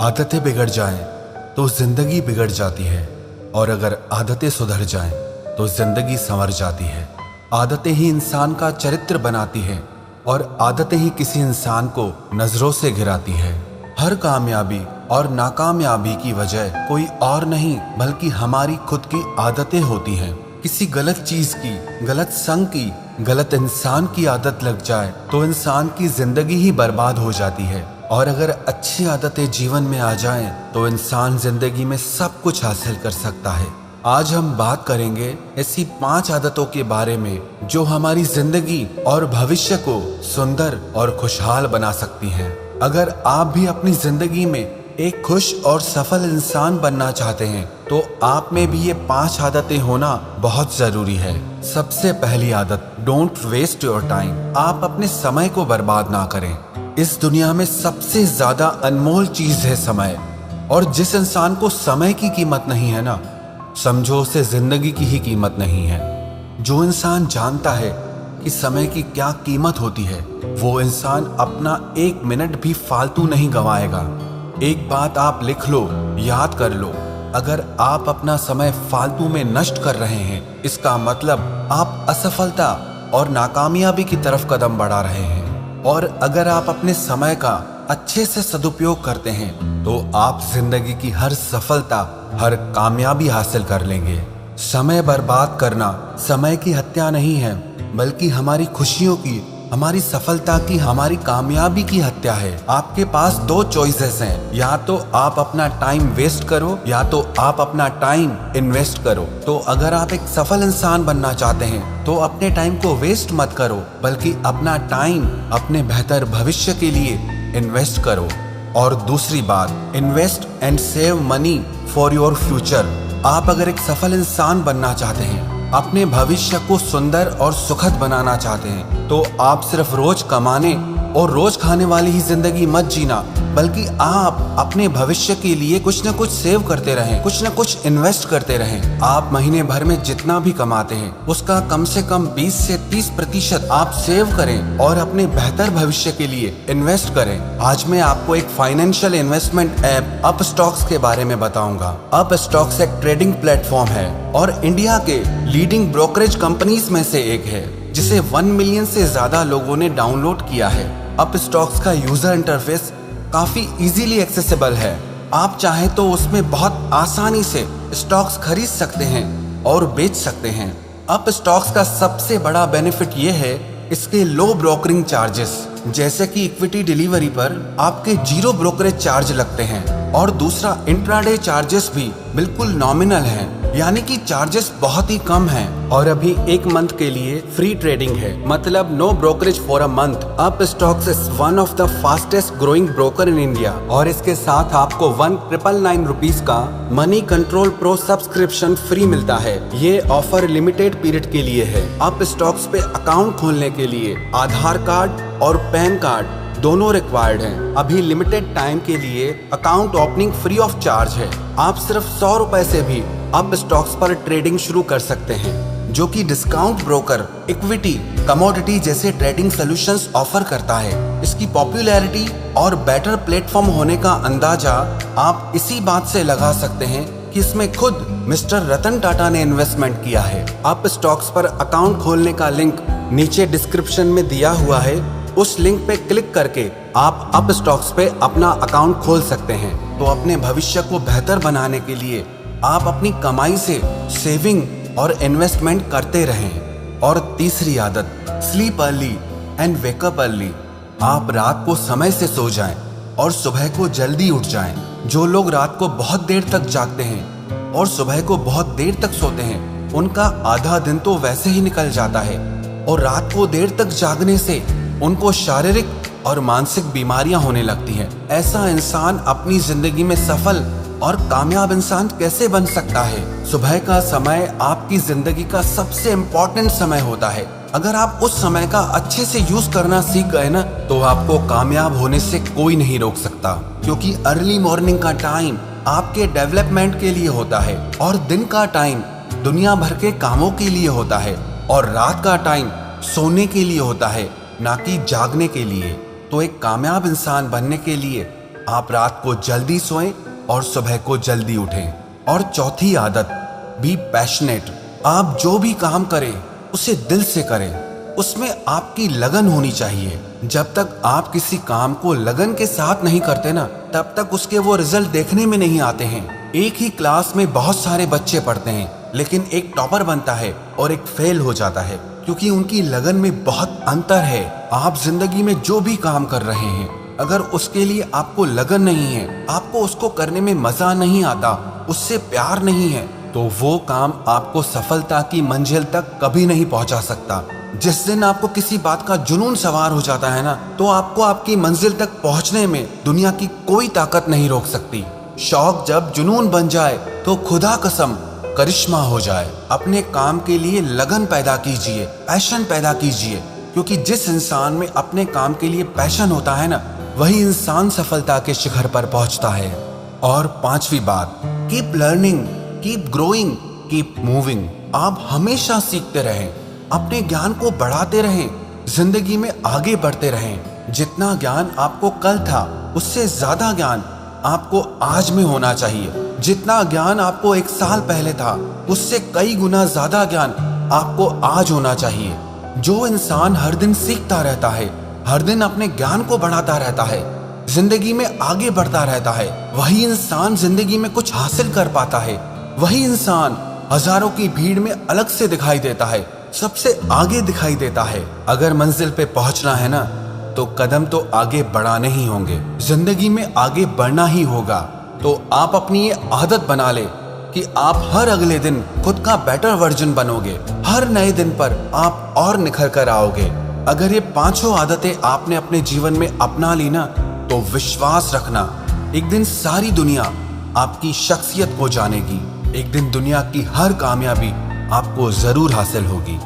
आदतें बिगड़ जाएं तो जिंदगी बिगड़ जाती है, और अगर आदतें सुधर जाएं तो जिंदगी संवर जाती है। आदतें ही इंसान का चरित्र बनाती है, और आदतें ही किसी इंसान को नजरों से गिराती है। हर कामयाबी और नाकामयाबी की वजह कोई और नहीं बल्कि हमारी खुद की आदतें होती हैं। किसी गलत चीज की, गलत संग की, गलत इंसान की आदत लग जाए तो इंसान की जिंदगी ही बर्बाद हो जाती है, और अगर अच्छी आदतें जीवन में आ जाएं तो इंसान जिंदगी में सब कुछ हासिल कर सकता है। आज हम बात करेंगे ऐसी 5 आदतों के बारे में जो हमारी जिंदगी और भविष्य को सुंदर और खुशहाल बना सकती हैं। अगर आप भी अपनी जिंदगी में एक खुश और सफल इंसान बनना चाहते हैं तो आप में भी ये 5 आदतें होना बहुत जरूरी है। सबसे पहली आदत, डोंट वेस्ट योर टाइम। आप अपने समय को बर्बाद ना करें। इस दुनिया में सबसे ज्यादा अनमोल चीज है समय, और जिस इंसान को समय की कीमत नहीं है ना, समझो उसे जिंदगी की ही कीमत नहीं है। जो इंसान जानता है कि समय की क्या कीमत होती है, वो इंसान अपना 1 मिनट भी फालतू नहीं गंवाएगा। एक बात आप लिख लो, याद कर लो, अगर आप अपना समय फालतू में नष्ट कर रहे हैं, इसका मतलब आप असफलता और नाकामयाबी की तरफ कदम बढ़ा रहे हैं। और अगर आप अपने समय का अच्छे से सदुपयोग करते हैं तो आप जिंदगी की हर सफलता, हर कामयाबी हासिल कर लेंगे। समय बर्बाद करना समय की हत्या नहीं है, बल्कि हमारी खुशियों की, हमारी सफलता की, हमारी कामयाबी की हत्या है। आपके पास 2 चॉइसेस हैं, या तो आप अपना टाइम वेस्ट करो या तो आप अपना टाइम इन्वेस्ट करो। तो अगर आप एक सफल इंसान बनना चाहते हैं तो अपने टाइम को वेस्ट मत करो, बल्कि अपना टाइम अपने बेहतर भविष्य के लिए इन्वेस्ट करो। और दूसरी बात, invest and save money for your future. आप अगर एक सफल इंसान बनना चाहते हैं, अपने भविष्य को सुंदर और सुखद बनाना चाहते हैं, तो आप सिर्फ रोज कमाने और रोज खाने वाली ही जिंदगी मत जीना, बल्कि आप अपने भविष्य के लिए कुछ न कुछ सेव करते रहें, कुछ न कुछ इन्वेस्ट करते रहें। आप महीने भर में जितना भी कमाते हैं उसका कम से कम 20 से 30% आप सेव करें और अपने बेहतर भविष्य के लिए इन्वेस्ट करें। आज मैं आपको एक फाइनेंशियल इन्वेस्टमेंट ऐप अपस्टॉक्स के बारे में बताऊंगा। अपस्टॉक्स एक ट्रेडिंग प्लेटफॉर्म है और इंडिया के लीडिंग ब्रोकरेज कंपनीज में से एक है, जिसे 1 मिलियन से ज्यादा लोगों ने डाउनलोड किया है। अपस्टॉक्स का यूजर इंटरफेस काफी इजीली एक्सेसिबल है। आप चाहें तो उसमें बहुत आसानी से स्टॉक्स खरीद सकते हैं और बेच सकते हैं। अपस्टॉक्स का सबसे बड़ा बेनिफिट ये है इसके लो ब्रोकरिंग चार्जेस, जैसे कि इक्विटी डिलीवरी पर आपके 0 ब्रोकरेज चार्ज लगते हैं, और दूसरा इंट्राडे चार्जेस भी बिल्कुल नॉमिनल हैं, यानी कि चार्जेस बहुत ही कम हैं। और अभी 1 मंथ के लिए फ्री ट्रेडिंग है, मतलब no brokerage for a month. Upstox is one of the fastest growing broker in India, और इसके साथ आपको 1999 रुपीज का money control pro subscription free मिलता है। ये ऑफर लिमिटेड पीरियड के लिए है। अपस्टॉक्स पे अकाउंट खोलने के लिए आधार कार्ड और पैन कार्ड दोनों रिक्वायर्ड हैं। अभी लिमिटेड टाइम के लिए account opening free of charge है। आप सिर्फ 100 रुपए से भी अपस्टॉक्स पर ट्रेडिंग शुरू कर सकते हैं, जो कि डिस्काउंट ब्रोकर इक्विटी, कमोडिटी जैसे ट्रेडिंग सॉल्यूशंस ऑफर करता है। इसकी पॉपुलैरिटी और बेटर प्लेटफॉर्म होने का अंदाजा आप इसी बात से लगा सकते हैं कि इसमें खुद मिस्टर रतन टाटा ने इन्वेस्टमेंट किया है। अपस्टॉक्स पर अकाउंट खोलने का लिंक नीचे डिस्क्रिप्शन में दिया हुआ है। उस लिंक पे क्लिक करके आप अपस्टॉक्स पे अपना अकाउंट खोल सकते हैं। तो अपने भविष्य को बेहतर बनाने के लिए आप अपनी कमाई से सेविंग और इन्वेस्टमेंट करते रहें। और तीसरी आदत, sleep early and wake up early. आप रात को समय से सो जाएं और सुबह को जल्दी उठ जाएं। जो लोग रात को बहुत देर तक जागते हैं और सुबह को बहुत देर तक सोते हैं, उनका आधा दिन तो वैसे ही निकल जाता है, और रात को देर तक जागने से उनको शारीरिक और मानसिक बीमारियां होने लगती हैं। ऐसा इंसान अपनी जिंदगी में सफल और कामयाब इंसान कैसे बन सकता है? सुबह का समय आपकी जिंदगी का सबसे इम्पोर्टेंट समय होता है। अगर आप उस समय का अच्छे से यूज करना सीख गए ना, तो आपको कामयाब होने से कोई नहीं रोक सकता, क्योंकि अर्ली मॉर्निंग का टाइम आपके डेवलपमेंट के लिए होता है, और दिन का टाइम दुनिया भर के कामों के लिए होता है, और रात का टाइम सोने के लिए होता है, ना कि जागने के लिए। तो एक कामयाब इंसान बनने के लिए आप रात को जल्दी सोएं और सुबह को जल्दी उठें। और चौथी आदत, बी पैशनेट। आप जो भी काम करें उसे दिल से करें, उसमें आपकी लगन होनी चाहिए। जब तक आप किसी काम को लगन के साथ नहीं करते ना, तब तक उसके वो रिजल्ट देखने में नहीं आते हैं। एक ही क्लास में बहुत सारे बच्चे पढ़ते हैं, लेकिन एक टॉपर बनता है और एक फेल हो जाता है, क्योंकि उनकी लगन में बहुत अंतर है। आप जिंदगी में जो भी काम कर रहे हैं, अगर उसके लिए आपको लगन नहीं है, आपको उसको करने में मजा नहीं आता, उससे प्यार नहीं है, तो वो काम आपको सफलता की मंजिल तक कभी नहीं पहुंचा सकता। जिस दिन आपको किसी बात का जुनून सवार हो जाता है ना, तो आपको आपकी मंजिल तक पहुंचने में दुनिया की कोई ताकत नहीं रोक सकती। शौक जब जुनून बन जाए तो खुदा कसम करिश्मा हो जाए। अपने काम के लिए लगन पैदा कीजिए, पैशन पैदा कीजिए, क्योंकि जिस इंसान में अपने काम के लिए पैशन होता है ना, वही इंसान सफलता के शिखर पर पहुंचता है। और पांचवी बात, keep learning, keep growing, keep moving. आप हमेशा सीखते रहें, अपने ज्ञान को बढ़ाते रहें, जिंदगी में आगे बढ़ते रहें। जितना ज्ञान आपको कल था, उससे ज्यादा ज्ञान आपको आज में होना चाहिए। जितना ज्ञान आपको एक साल पहले था, उससे कई गुना ज्यादा ज्ञान आपको आज होना चाहिए। जो इंसान हर दिन सीखता रहता है, हर दिन अपने ज्ञान को बढ़ाता रहता है, जिंदगी में आगे बढ़ता रहता है, वही इंसान जिंदगी में कुछ हासिल कर पाता है। वही इंसान हजारों की भीड़ में अलग से दिखाई देता है, सबसे आगे दिखाई देता है। अगर मंजिल पे पहुंचना है ना, तो कदम तो आगे बढ़ाने ही होंगे, जिंदगी में आगे बढ़ना ही होगा। तो आप अपनी ये आदत बना ले कि आप हर अगले दिन खुद का बेटर वर्जन बनोगे। हर नए दिन पर आप और निखर कर आओगे। अगर ये पांचों आदतें आपने अपने जीवन में अपना ली ना, तो विश्वास रखना, एक दिन सारी दुनिया आपकी शख्सियत को जानेगी। एक दिन दुनिया की हर कामयाबी आपको जरूर हासिल होगी।